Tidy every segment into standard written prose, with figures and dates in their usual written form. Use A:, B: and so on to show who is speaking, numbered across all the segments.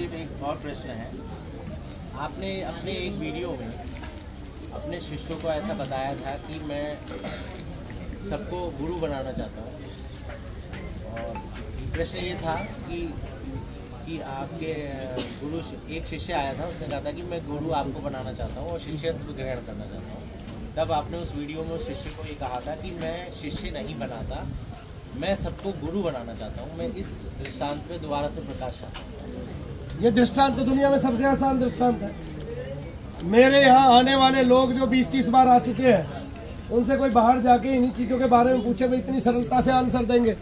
A: संदीप, एक और प्रश्न है। आपने अपने एक वीडियो में अपने शिष्यों को ऐसा बताया था कि मैं सबको गुरु बनाना चाहता हूँ, और प्रश्न ये था कि आपके गुरु, एक शिष्य आया था, उसने कहा था कि मैं गुरु आपको बनाना चाहता हूँ और शिष्यत्व ग्रहण करना चाहता हूँ। तब आपने उस वीडियो में उस शिष्य को ये कहा था कि मैं शिष्य नहीं बनाता, मैं सबको गुरु बनाना चाहता हूँ। मैं इस दृष्टांत पे दोबारा से प्रकाश चाहता हूँ।
B: ये दृष्टांत तो दुनिया में सबसे आसान दृष्टांत है। मेरे यहाँ आने वाले लोग जो 20-30 बार आ चुके हैं, उनसे कोई बाहर जाके इन्हीं चीज़ों के बारे में पूछे, वे इतनी सरलता से आंसर देंगे,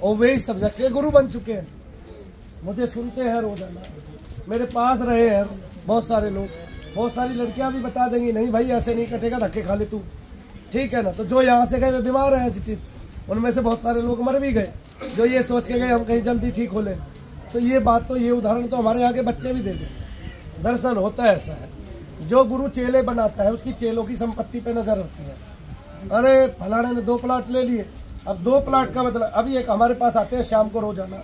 B: और वे इस सब्जेक्ट के गुरु बन चुके हैं। मुझे सुनते हैं रोजाना, मेरे पास रहे हैं बहुत सारे लोग, बहुत सारी लड़कियां भी बता देंगी, नहीं भाई ऐसे नहीं कटेगा, धक्के खा ले तू, ठीक है ना। तो जो यहाँ से गए वे बीमार हैं सिटीज, उनमें से बहुत सारे लोग मर भी गए, जो ये सोच के गए हम कहीं जल्दी ठीक हो लें। तो ये बात तो, ये उदाहरण तो हमारे यहाँ के बच्चे भी दे दें। दरअसल होता है ऐसा है, जो गुरु चेले बनाता है उसकी चेलों की संपत्ति पे नजर होती है। अरे फलाने ने 2 प्लाट ले लिए, अब 2 प्लाट का मतलब, अभी एक हमारे पास आते हैं शाम को रोजाना,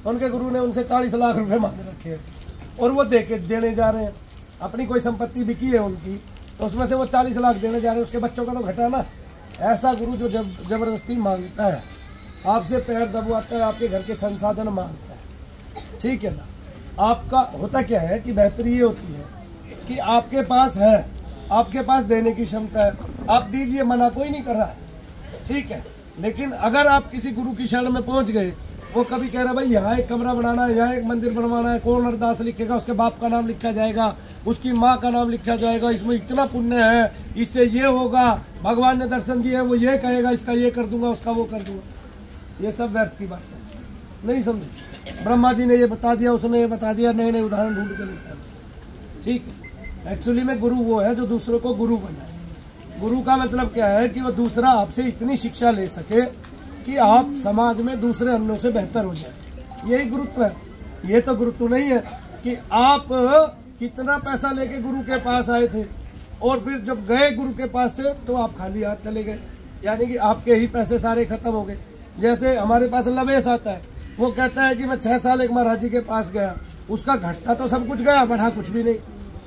B: उनके गुरु ने उनसे 40 लाख रुपए मांग रखे हैं और वो देने जा रहे हैं। अपनी कोई संपत्ति बिकी है उनकी, तो उसमें से वो 40 लाख देने जा रहे हैं, उसके बच्चों का तो घटा ना। ऐसा गुरु जो जबरदस्ती मांगता है, आपसे पैर दबवाता है, आपके घर के संसाधन मांगता है, ठीक है ना। आपका होता क्या है कि बेहतरी ये होती है कि आपके पास है, आपके पास देने की क्षमता है, आप दीजिए, मना कोई नहीं कर रहा है, ठीक है। लेकिन अगर आप किसी गुरु की शरण में पहुंच गए, वो कभी कह रहा भाई यहाँ एक कमरा बनाना है, यहाँ एक मंदिर बनवाना है, कौन अरदास लिखेगा, उसके बाप का नाम लिखा जाएगा, उसकी माँ का नाम लिखा जाएगा, इसमें इतना पुण्य है, इससे ये होगा, भगवान ने दर्शन दिए, वो ये कहेगा, इसका ये कर दूंगा, उसका वो कर दूंगा। ये सब व्यर्थ की बात है, नहीं समझे। ब्रह्मा जी ने ये बता दिया, उसने ये बता दिया, नए नए उदाहरण ढूंढ के लेते हैं, ठीक है। एक्चुअली में गुरु वो है जो दूसरों को गुरु बनाए। गुरु का मतलब क्या है कि वो दूसरा आपसे इतनी शिक्षा ले सके कि आप समाज में दूसरे अन्यों से बेहतर हो जाए, यही गुरुत्व है। ये तो गुरुत्व नहीं है कि आप कितना पैसा लेके गुरु के पास आए थे और फिर जब गए गुरु के पास से तो आप खाली हाथ चले गए, यानी कि आपके ही पैसे सारे खत्म हो गए। जैसे हमारे पास लवेश आता है, वो कहता है कि मैं 6 साल एक महाराज जी के पास गया, उसका घटता तो सब कुछ गया, बढ़ा कुछ भी नहीं।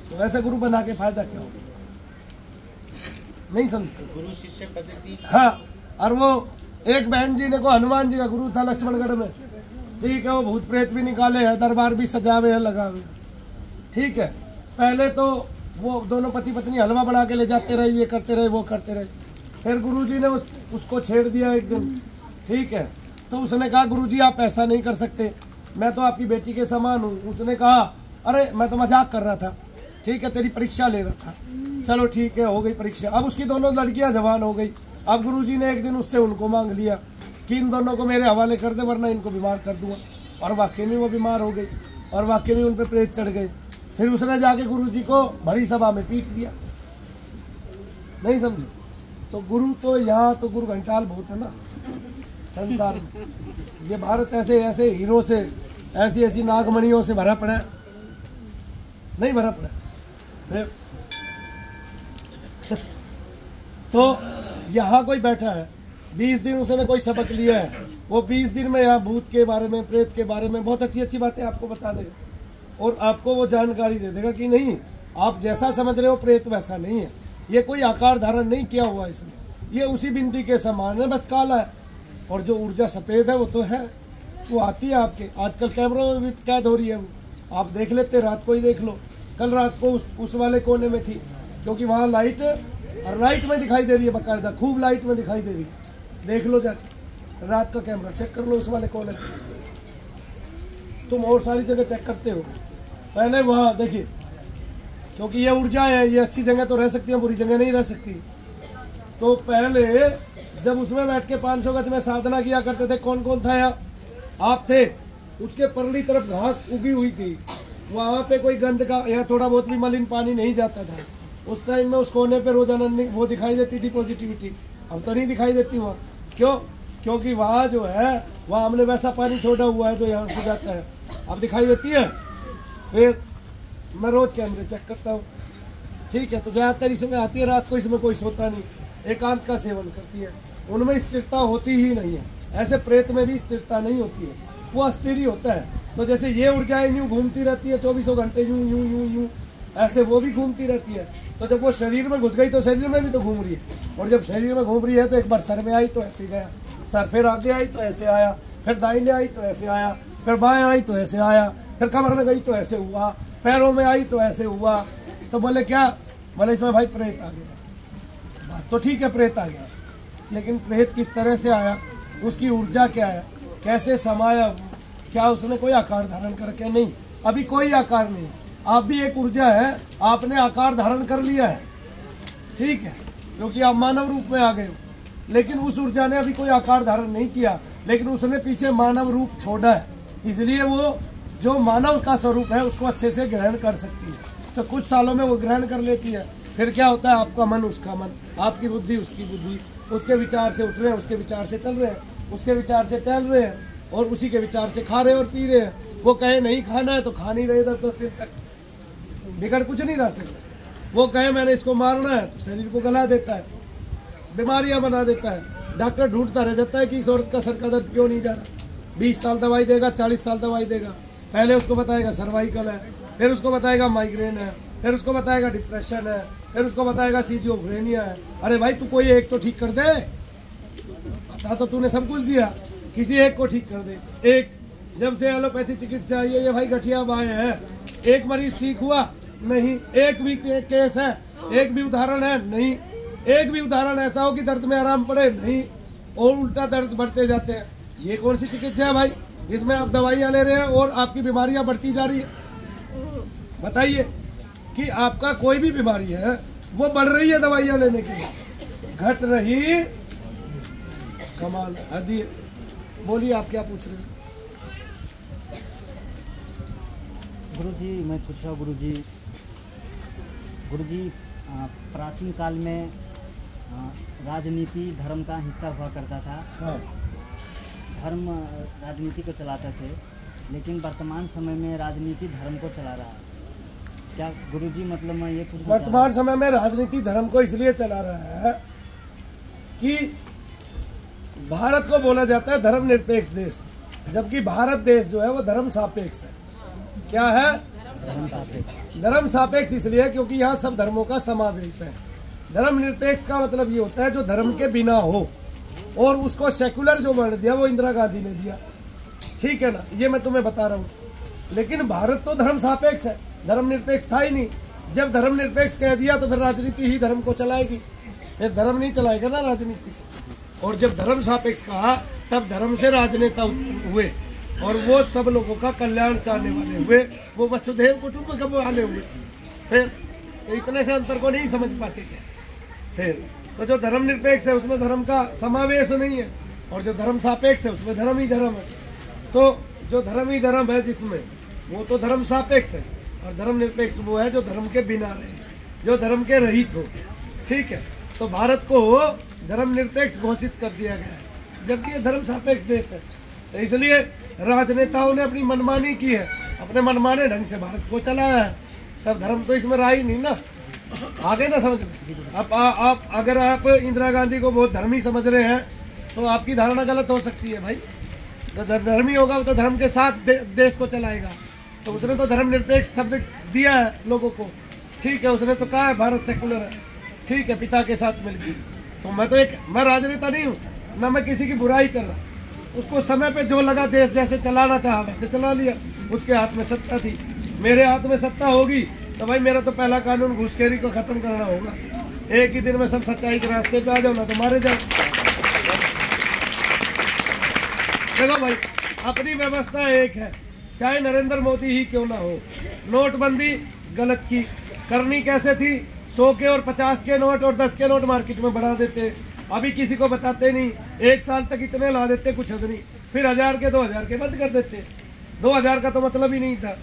B: तो ऐसे गुरु बना के फायदा क्या होगा, नहीं समझते।
A: गुरु शिष्य पद्धति,
B: हाँ। और वो एक बहन जी ने को हनुमान जी का गुरु था लक्ष्मणगढ़ में, ठीक है, वो भूत प्रेत भी निकाले हैं, दरबार भी सजावे हैं, लगावे, ठीक है। पहले तो वो दोनों पति पत्नी हलवा बना के ले जाते रहे, ये करते रहे, वो करते रहे। फिर गुरुजी ने उसको छेड़ दिया एक दिन, ठीक है। तो उसने कहा गुरुजी आप ऐसा नहीं कर सकते, मैं तो आपकी बेटी के समान हूँ। उसने कहा अरे मैं तो मजाक कर रहा था, ठीक है, तेरी परीक्षा ले रहा था। चलो ठीक है, हो गई परीक्षा। अब उसकी दोनों लड़कियां जवान हो गई। अब गुरुजी ने एक दिन उससे उनको मांग लिया कि इन दोनों को मेरे हवाले कर दे, वरना इनको बीमार कर दूंगा। और वाकई में वो बीमार हो गई और वाकई में उन पर प्रेत चढ़ गए। फिर उसने जाके गुरुजी को भरी सभा में पीट दिया, नहीं समझे। तो गुरु तो यहाँ तो गुरु घंटाल बहुत है ना संसार में। ये भारत ऐसे ऐसे हीरो से, ऐसी ऐसी नागमणियों से भरा पड़ा है, नहीं भरा पड़ा। तो यहाँ कोई बैठा है, 20 दिन उसने कोई सबक लिया है, वो 20 दिन में यहाँ भूत के बारे में, प्रेत के बारे में बहुत अच्छी अच्छी बातें आपको बता देगा और आपको वो जानकारी दे देगा कि नहीं, आप जैसा समझ रहे हो प्रेत वैसा नहीं है, ये कोई आकार धारण नहीं किया हुआ इसने, ये उसी बिंदी के समान है, बस काला है। और जो ऊर्जा सफ़ेद है वो तो है, वो आती है आपके। आजकल कैमरों में भी कैद हो रही है, वो आप देख लेते, रात को ही देख लो। कल रात को उस वाले कोने में थी, क्योंकि वहाँ लाइट राइट में दिखाई दे रही है, बाकायदा खूब लाइट में दिखाई दे रही है। देख लो जाके, रात का कैमरा चेक कर लो उस वाले कोने में। तुम और सारी जगह चेक करते हो, पहले वहाँ देखिए, क्योंकि ये ऊर्जा है, ये अच्छी जगह तो रह सकती है, बुरी जगह नहीं रह सकती। तो पहले जब उसमें बैठ के 500 गज में साधना किया करते थे, कौन कौन था यहाँ? आप थे। उसके परली तरफ घास उगी हुई थी, वहाँ पे कोई गंद का या थोड़ा बहुत भी मलिन पानी नहीं जाता था। उस टाइम में उस कोने पे रोजाना वो दिखाई देती थी पॉजिटिविटी, अब तो नहीं दिखाई देती वहाँ। क्यों? क्योंकि वहाँ जो है, वहाँ हमने वैसा पानी छोड़ा हुआ है जो यहाँ से जाता है, अब दिखाई देती है। फिर मैं रोज कैमरे चेक करता हूँ, ठीक है। तो ज़्यादातर इसमें आती है रात को, इसमें कोई सोता नहीं, एकांत का सेवन करती है, उनमें स्थिरता होती ही नहीं है। ऐसे प्रेत में भी स्थिरता नहीं होती है, वो अस्थिर ही होता है। तो जैसे ये ऊर्जाएं यूँ घूमती रहती है 24 घंटे, यूँ यूँ यूँ यूँ, ऐसे वो भी घूमती रहती है। तो जब वो शरीर में घुस गई तो शरीर में भी तो घूम रही है, और जब शरीर में घूम रही है तो एक बार सर में आई तो ऐसे गया, सर फिर आगे आई तो ऐसे आया, फिर दाहिने आई तो ऐसे आया, फिर बाएं आई तो ऐसे आया, फिर कमर में गई तो ऐसे हुआ, पैरों में आई तो ऐसे हुआ। तो बोले क्या? बोले इसमें भाई प्रेत आ गया। बात तो ठीक है, प्रेत आ गया, लेकिन प्रेत किस तरह से आया, उसकी ऊर्जा क्या है, कैसे समाया, क्या उसने कोई आकार धारण करके? नहीं, अभी कोई आकार नहीं। आप भी एक ऊर्जा है, आपने आकार धारण कर लिया है, ठीक है, क्योंकि आप मानव रूप में आ गए हो, लेकिन उस ऊर्जा ने अभी कोई आकार धारण नहीं किया, लेकिन उसने पीछे मानव रूप छोड़ा है, इसलिए वो जो मानव का स्वरूप है उसको अच्छे से ग्रहण कर सकती है। तो कुछ सालों में वो ग्रहण कर लेती है, फिर क्या होता है, आपका मन उसका मन, आपकी बुद्धि उसकी बुद्धि, उसके विचार से उठ रहे हैं, उसके विचार से चल रहे हैं, उसके विचार से टहल रहे हैं, और उसी के विचार से खा रहे और पी रहे हैं। वो कहे नहीं खाना है तो खा नहीं रहे 10-10 दिन तक, बिगड़ कुछ नहीं रह सकता। वो कहे मैंने इसको मारना है तो शरीर को गला देता है, बीमारियां बना देता है। डॉक्टर ढूंढता रह जाता है कि इस औरत का सर का दर्द क्यों नहीं जा रहा। 20 साल दवाई देगा, 40 साल दवाई देगा, पहले उसको बताएगा सर्वाइकल है, फिर उसको बताएगा माइग्रेन है, फिर उसको बताएगा डिप्रेशन है, फिर उसको बताएगा सिजोफ्रेनिया है। अरे भाई तू कोई एक तो ठीक कर दे, बता तो तूने सब कुछ दिया, किसी एक को ठीक कर दे। एक जब से एलोपैथी चिकित्सा आई है, ये भाई गठिया बाएं है, एक मरीज ठीक हुआ नहीं, एक भी केस है, एक भी उदाहरण है नहीं, एक भी उदाहरण ऐसा हो कि दर्द में आराम पड़े नहीं, और उल्टा दर्द बढ़ते जाते हैं। ये कौन सी चिकित्सा है भाई, जिसमें आप दवाइयाँ ले रहे हैं और आपकी बीमारियां बढ़ती जा रही है? बताइए कि आपका कोई भी बीमारी है वो बढ़ रही है दवाइयाँ लेने के लिए, घट रही, कमाल है। बोलिए आप क्या पूछ रहे हैं?
C: गुरुजी मैं पूछ रहा हूँ गुरुजी प्राचीन काल में राजनीति धर्म का हिस्सा हुआ करता था।
B: हाँ।
C: धर्म राजनीति को चलाते थे, लेकिन वर्तमान समय में राजनीति धर्म को चला रहा है। क्या गुरुजी मतलब मैं ये पूछना
B: वर्तमान समय में राजनीति धर्म को इसलिए चला रहा है कि भारत को बोला जाता है धर्म निरपेक्ष देश, जबकि भारत देश जो है वो धर्म सापेक्ष है। क्या है? धर्म सापेक्ष इसलिए क्योंकि यहाँ सब धर्मों का समावेश है। धर्म निरपेक्ष का मतलब ये होता है जो धर्म के बिना हो, और उसको सेकुलर जो वर्ण दिया वो इंदिरा गांधी ने दिया, ठीक है ना, ये मैं तुम्हें बता रहा हूँ। लेकिन भारत तो धर्म सापेक्ष है, धर्म निरपेक्ष था ही नहीं। जब धर्म निरपेक्ष कह दिया तो फिर राजनीति ही धर्म को चलाएगी, फिर धर्म नहीं चलाएगा ना राजनीति। और जब धर्म सापेक्ष कहा तब धर्म से राजनेता हुए, और वो सब लोगों का कल्याण चाहने वाले हुए, वो वसुधैव कुटुंबकम वाले हुए। फिर तो इतने से अंतर को नहीं समझ पाते क्या? फिर तो जो धर्म निरपेक्ष है उसमें धर्म का समावेश नहीं है, और जो धर्म सापेक्ष है उसमें धर्म ही धर्म है। तो जो धर्म ही धर्म है जिसमें, वो तो धर्म सापेक्ष है, और धर्म निरपेक्ष वो है जो धर्म के बिना रहे, जो धर्म के रहित हो, ठीक है। तो भारत को धर्म निरपेक्ष घोषित कर दिया गया है, जबकि ये धर्म सापेक्ष देश है। तो इसलिए राजनेताओं ने अपनी मनमानी की है, अपने मनमाने ढंग से भारत को चलाया है। तब धर्म तो इसमें रहा ही नहीं ना, आगे ना समझ में। आप अगर आप इंदिरा गांधी को बहुत धर्मी समझ रहे हैं तो आपकी धारणा गलत हो सकती है भाई। तो धर्मी होगा वो तो धर्म के साथ देश को चलाएगा। तो उसने तो धर्म निरपेक्ष शब्द दिया है लोगों को, ठीक है, उसने तो कहा है भारत सेकुलर है, ठीक है, पिता के साथ मिलकर। तो मैं राजनेता नहीं हूँ, ना मैं किसी की बुराई कर रहा। उसको समय पे जो लगा देश जैसे चलाना चाहा वैसे चला लिया, उसके हाथ में सत्ता थी। मेरे हाथ में सत्ता होगी तो भाई मेरा तो पहला कानून घुसखोरी को खत्म करना होगा। एक ही दिन में सब सच्चाई के रास्ते पे आ जाओ, ना तो मारे जाओ। देखो भाई, अपनी व्यवस्था एक है, चाहे नरेंद्र मोदी ही क्यों ना हो। नोटबंदी गलत की, करनी कैसे थी? 100 के और 50 के नोट और 10 के नोट मार्केट में बढ़ा देते, अभी किसी को बताते नहीं, 1 साल तक इतने ला देते, कुछ हद नहीं, फिर 1000 के 2000 के बंद कर देते। 2000 का तो मतलब ही नहीं था।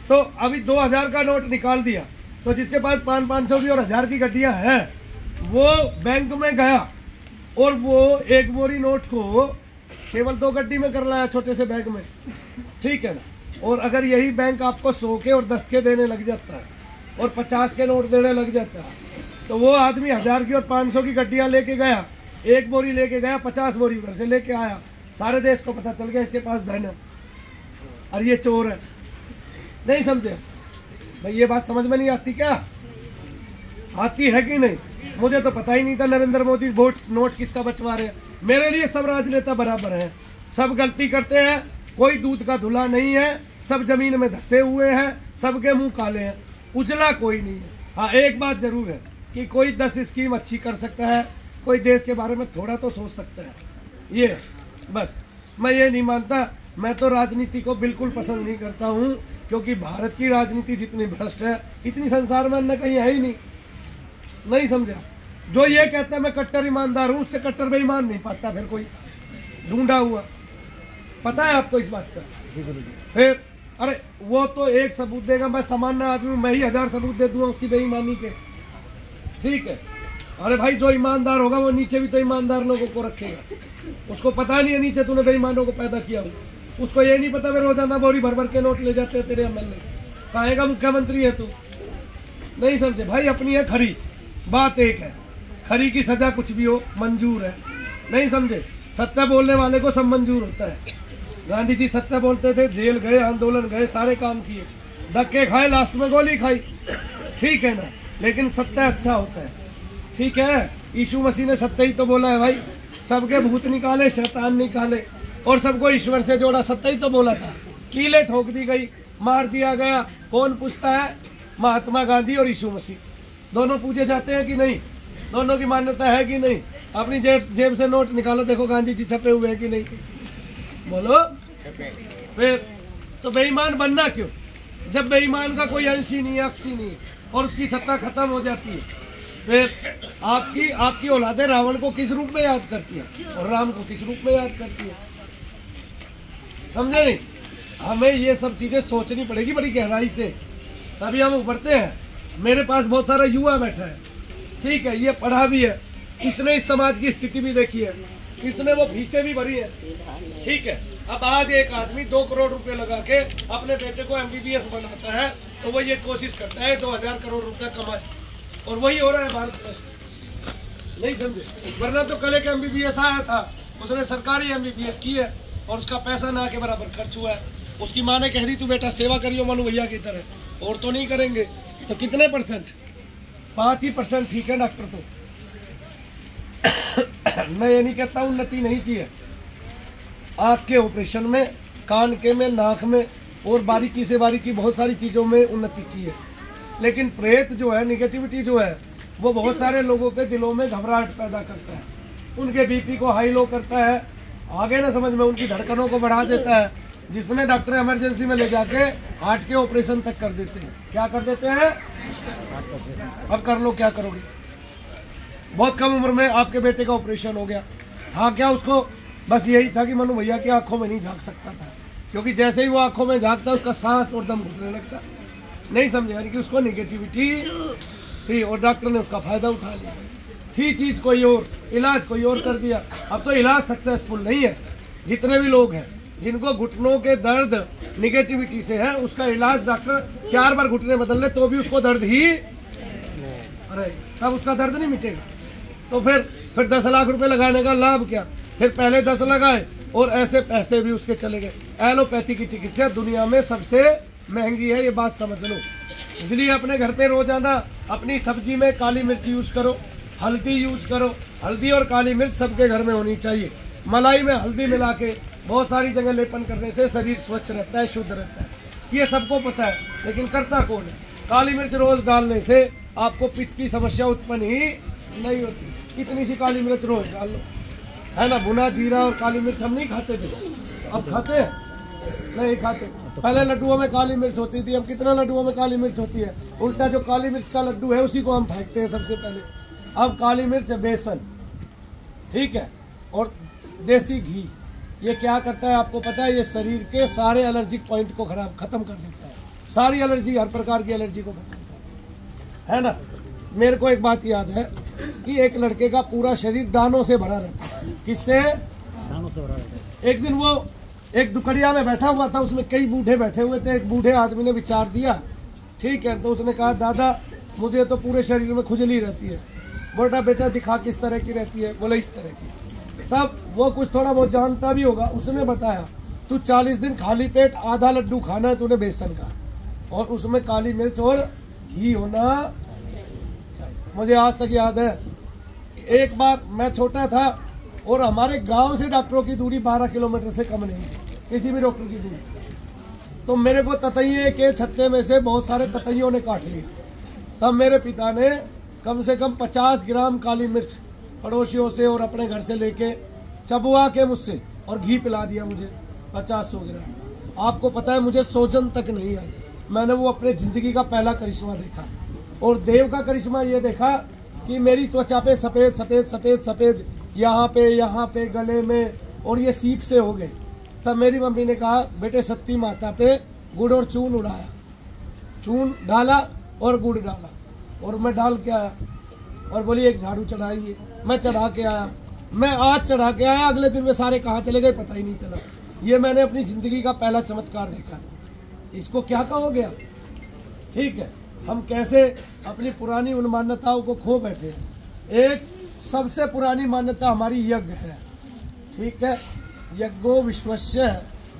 B: तो अभी 2000 का नोट निकाल दिया, तो जिसके पास 500 की और 1000 की गड्डियां हैं वो बैंक में गया और वो एक बोरी नोट को केवल 2 गड्डी में कर लाया, छोटे से बैग में, ठीक है ना। और अगर यही बैंक आपको 100 के और 10 के देने लग जाता है और 50 के नोट देने लग जाता है, तो वो आदमी 1000 की और 500 की गड्डियां लेके गया, 1 बोरी लेके गया, 50 बोरी घर से लेके आया, सारे देश को पता चल गया इसके पास धन है। और ये चोर है। नहीं समझे भाई, ये बात समझ में नहीं आती क्या? आती है कि नहीं? मुझे तो पता ही नहीं था नरेंद्र मोदी वोट नोट किसका बचवा रहे हैं। मेरे लिए सब राजनेता बराबर हैं, सब गलती करते हैं, कोई दूध का धुला नहीं है, सब जमीन में धसे हुए हैं, सबके मुंह काले हैं, उजला कोई नहीं है। हाँ, एक बात जरूर है कि कोई 10 स्कीम अच्छी कर सकता है, कोई देश के बारे में थोड़ा तो सोच सकता है। ये बस मैं ये नहीं मानता। मैं तो राजनीति को बिल्कुल पसंद नहीं करता हूँ, क्योंकि भारत की राजनीति जितनी भ्रष्ट है इतनी संसार में अन्य कहीं है ही नहीं। नहीं समझा? जो ये कहता है मैं कट्टर ईमानदार हूँ, उससे कट्टर बेईमान नहीं पाता फिर कोई ढूंढा हुआ। पता है आपको इस बात का? फिर अरे वो तो एक सबूत देगा, मैं सामान्य आदमी हूँ, मैं ही 1000 सबूत दे दूंगा उसकी बेईमानी के। ठीक है? अरे भाई, जो ईमानदार होगा वो नीचे भी तो ईमानदार लोगों को रखेगा। उसको पता नहीं है नीचे तूने बेईमानों को पैदा किया हुआ। उसको ये नहीं पता वे रोजाना बोरी भर भर के नोट ले जाते हैं तेरे एमएलए। कहेगा मुख्यमंत्री है तू। नहीं समझे भाई? अपनी है खरी, बात एक है, खरी की सजा कुछ भी हो मंजूर है। नहीं समझे? सत्य बोलने वाले को सब मंजूर होता है। गांधी जी सत्य बोलते थे, जेल गए, आंदोलन गए, सारे काम किए, धक्के खाए, लास्ट में गोली खाई। ठीक है ना? लेकिन सत्य अच्छा होता है। ठीक है? यीशु मसीह ने सत्य ही तो बोला है भाई, सबके भूत निकाले, शैतान निकाले और सबको ईश्वर से जोड़ा। सत्य ही तो बोला था। कीले ठोक दी गई, मार दिया गया। कौन पूछता है? महात्मा गांधी और यीशु मसीह दोनों पूजे जाते हैं कि नहीं? दोनों की मान्यता है कि नहीं? अपनी जेब से नोट निकालो, देखो गांधी जी छपे हुए हैं कि नहीं? बोलो। फिर तो बेईमान बनना क्यों, जब बेईमान का कोई अंश ही नहीं है, अक्ष ही नहीं है और उसकी सत्ता खत्म हो जाती है। फिर आपकी औलादे रावण को किस रूप में याद करती है और राम को किस रूप में याद करती है? समझे नहीं? हमें ये सब चीजें सोचनी पड़ेगी बड़ी गहराई से, तभी हम उभरते हैं। मेरे पास बहुत सारा युवा बैठा है, ठीक है, ये पढ़ा भी है, इसने इस समाज की स्थिति भी देखी है, इसने वो फीसें भी भरी है। ठीक है? अब आज एक आदमी 2 करोड़ रुपए लगा के अपने बेटे को MBBS बनाता है, तो वो ये कोशिश करता है 2000 करोड़ रुपया कमाए, और वही हो रहा है भारत में। नहीं समझे? वरना तो कल एक MBBS आया था, उसने सरकारी MBBS की है और उसका पैसा ना के बराबर खर्च हुआ है। उसकी माँ ने कह दी तू बेटा सेवा करियो मनु भैया की तरह, और तो नहीं करेंगे। तो कितने %? 5% ठीक है डॉक्टर तो। मैं ये नहीं कहता उन्नति नहीं की है, आँख के ऑपरेशन में, कान के में, नाक में और बारीकी से बारीकी बहुत सारी चीज़ों में उन्नति की है। लेकिन प्रेत जो है, निगेटिविटी जो है, वो बहुत सारे लोगों के दिलों में घबराहट पैदा करता है, उनके BP को हाई लो करता है, आगे ना समझ में उनकी धड़कनों को बढ़ा देता है, जिसमें डॉक्टर इमरजेंसी में ले जाके हार्ट के ऑपरेशन तक कर देते हैं। क्या कर देते हैं? अब कर लो, क्या करोगे? बहुत कम उम्र में आपके बेटे का ऑपरेशन हो गया था। क्या उसको बस यही था कि मनु भैया की आंखों में नहीं झांक सकता था, क्योंकि जैसे ही वो आंखों में झांकता उसका सांस और दम घुटने लगता। नहीं समझे? यानी कि उसको निगेटिविटी थी और डॉक्टर ने उसका फायदा उठा लिया। थी चीज कोई और, इलाज कोई और कर दिया। अब तो इलाज सक्सेसफुल नहीं है। जितने भी लोग हैं जिनको घुटनों के दर्द निगेटिविटी से है, उसका इलाज डॉक्टर 4 बार घुटने बदल ले तो भी उसको दर्द ही, अरे तब उसका दर्द नहीं मिटेगा। तो फिर 10 लाख रुपए लगाने का लाभ क्या? फिर पहले 10 लगाए और ऐसे पैसे भी उसके चले गए। एलोपैथी की चिकित्सा दुनिया में सबसे महंगी है, ये बात समझ लो। इसलिए अपने घर पे रोजाना अपनी सब्जी में काली मिर्च यूज करो, हल्दी यूज करो। हल्दी और काली मिर्च सबके घर में होनी चाहिए। मलाई में हल्दी मिला के बहुत सारी जगह लेपन करने से शरीर स्वच्छ रहता है, शुद्ध रहता है। ये सबको पता है, लेकिन करता कौन है? काली मिर्च रोज डालने से आपको पित्त की समस्या उत्पन्न ही नहीं होती। इतनी सी काली मिर्च रोज डाल लो, है ना? भुना जीरा और काली मिर्च हम नहीं खाते थे, अब खाते हैं? नहीं खाते। पहले लड्डुओं में काली मिर्च होती थी, अब कितना लड्डुओं में काली मिर्च होती है? उल्टा जो काली मिर्च का लड्डू है उसी को हम फेंकते हैं सबसे पहले। अब काली मिर्च, बेसन, ठीक है, और देसी घी, ये क्या करता है आपको पता है? ये शरीर के सारे एलर्जिक पॉइंट को खत्म कर देता है। सारी एलर्जी, हर प्रकार की एलर्जी को खत्म करता है ना? मेरे को एक बात याद है कि एक लड़के का पूरा शरीर दानों से भरा रहता है। किससे? दानों से भरा रहता है। एक दिन वो एक दुकड़िया में बैठा हुआ था, उसमें कई बूढ़े बैठे हुए थे। एक बूढ़े आदमी ने विचार दिया, ठीक है, तो उसने कहा दादा मुझे तो पूरे शरीर में खुजली रहती है। बोला बेटा दिखा किस तरह की रहती है? बोले इस तरह की। तब वो कुछ थोड़ा बहुत जानता भी होगा, उसने बताया तू 40 दिन खाली पेट आधा लड्डू खाना है तूने बेसन का, और उसमें काली मिर्च और घी होना चाहिए। मुझे आज तक याद है, एक बार मैं छोटा था और हमारे गांव से डॉक्टरों की दूरी 12 किलोमीटर से कम नहीं थी, किसी भी डॉक्टर की दूरी। तो मेरे को ततैये के छत्ते में से बहुत सारे ततैयों ने काट लिया। तब मेरे पिता ने कम से कम 50 ग्राम काली मिर्च पड़ोसियों से और अपने घर से लेके चबवा के मुझसे और घी पिला दिया मुझे 50-100 ग्राम। आपको पता है मुझे सोजन तक नहीं आई। मैंने वो अपने ज़िंदगी का पहला करिश्मा देखा। और देव का करिश्मा ये देखा कि मेरी त्वचा पे सफ़ेद सफ़ेद सफ़ेद सफ़ेद यहाँ पे गले में, और ये सीप से हो गए। तब मेरी मम्मी ने कहा बेटे सती माता पे गुड़ और चून उड़ाया, चून डाला और गुड़ डाला, और मैं डाल के आया और बोली एक झाड़ू चढ़ाइए। मैं चढ़ा के आया, मैं आज चढ़ा के आया, अगले दिन में सारे कहाँ चले गए पता ही नहीं चला। ये मैंने अपनी ज़िंदगी का पहला चमत्कार देखा था। इसको क्या कहोगे आप? ठीक है, हम कैसे अपनी पुरानी उन मान्यताओं को खो बैठे हैं। एक सबसे पुरानी मान्यता हमारी यज्ञ है, ठीक है। यज्ञो विश्वस्य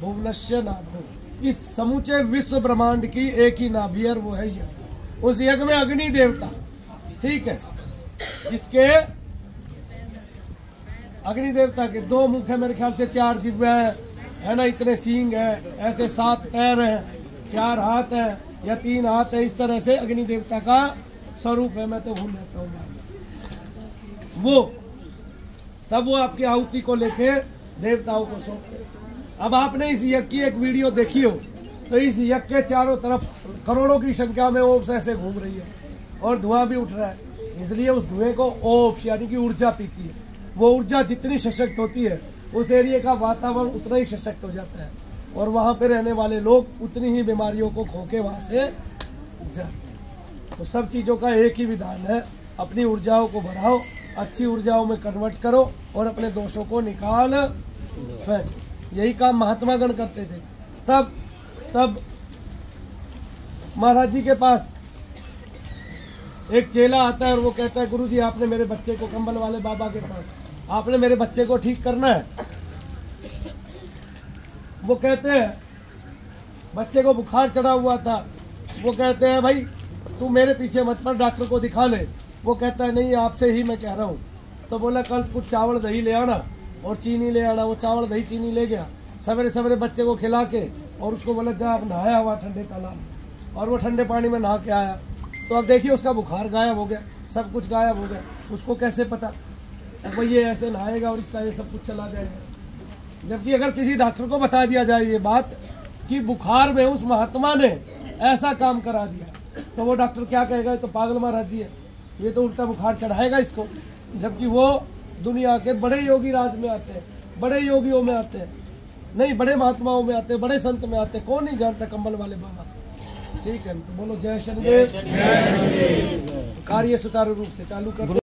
B: भुवनस्य नाभो, इस समूचे विश्व ब्रह्मांड की एक ही नाभि है, वो है यज्ञ। उस यज्ञ में अग्नि देवता, ठीक है, जिसके अग्नि देवता के 2 मुख है, मेरे ख्याल से 4 जिह्वे है ना, इतने सींग है, ऐसे 7 पैर हैं, 4 हाथ है या 3 हाथ है, इस तरह से अग्नि देवता का स्वरूप है। मैं तो भूल जाता हूँ वो। तब वो आपकी आहुति को लेके देवताओं को सौंपते। अब आपने इस यज्ञ की एक वीडियो देखी हो तो इस यज्ञ के चारों तरफ करोड़ों की संख्या में ओप्स ऐसे घूम रही है और धुआं भी उठ रहा है। इसलिए उस धुएं को ओप्स यानी कि ऊर्जा पीती है। वो ऊर्जा जितनी सशक्त होती है उस एरिया का वातावरण उतना ही सशक्त हो जाता है, और वहाँ पे रहने वाले लोग उतनी ही बीमारियों को खो के वहाँ से जाते हैं। तो सब चीज़ों का एक ही विधान है, अपनी ऊर्जाओं को बढ़ाओ, अच्छी ऊर्जाओं में कन्वर्ट करो और अपने दोषों को निकाल फेंक। यही काम महात्मा गण करते थे। तब महाराज जी के पास एक चेला आता है और वो कहता है गुरुजी आपने मेरे बच्चे को, कंबल वाले बाबा के पास, आपने मेरे बच्चे को ठीक करना है। वो कहते हैं बच्चे को बुखार चढ़ा हुआ था, वो कहते हैं भाई तू मेरे पीछे मत पड़, डॉक्टर को दिखा ले। वो कहता है नहीं आपसे ही मैं कह रहा हूँ। तो बोला कल कुछ चावल दही ले आना और चीनी ले आना। वो चावल दही चीनी ले गया, सवेरे सवेरे बच्चे को खिला के, और उसको बोला जा आप नहाया हुआ ठंडे तालाब में, और वो ठंडे पानी में नहा के आया। तो अब देखिए उसका बुखार गायब हो गया, सब कुछ गायब हो गया। उसको कैसे पता भाई ये ऐसे नहाएगा और इसका ये सब कुछ चला जाएगा। जबकि अगर किसी डॉक्टर को बता दिया जाए ये बात कि बुखार में उस महात्मा ने ऐसा काम करा दिया, तो वो डॉक्टर क्या कहेगा, ये तो पागल महाराज जी है, ये तो उल्टा बुखार चढ़ाएगा इसको। जबकि वो दुनिया के बड़े योगी राज में आते हैं, बड़े योगियों में आते हैं, नहीं बड़े महात्माओं में आते हैं, बड़े संत में आते हैं। कौन नहीं जानता कंबल वाले बाबा। ठीक है, तो बोलो जय शनिदेव। कार्य सुचारू रूप से चालू कर।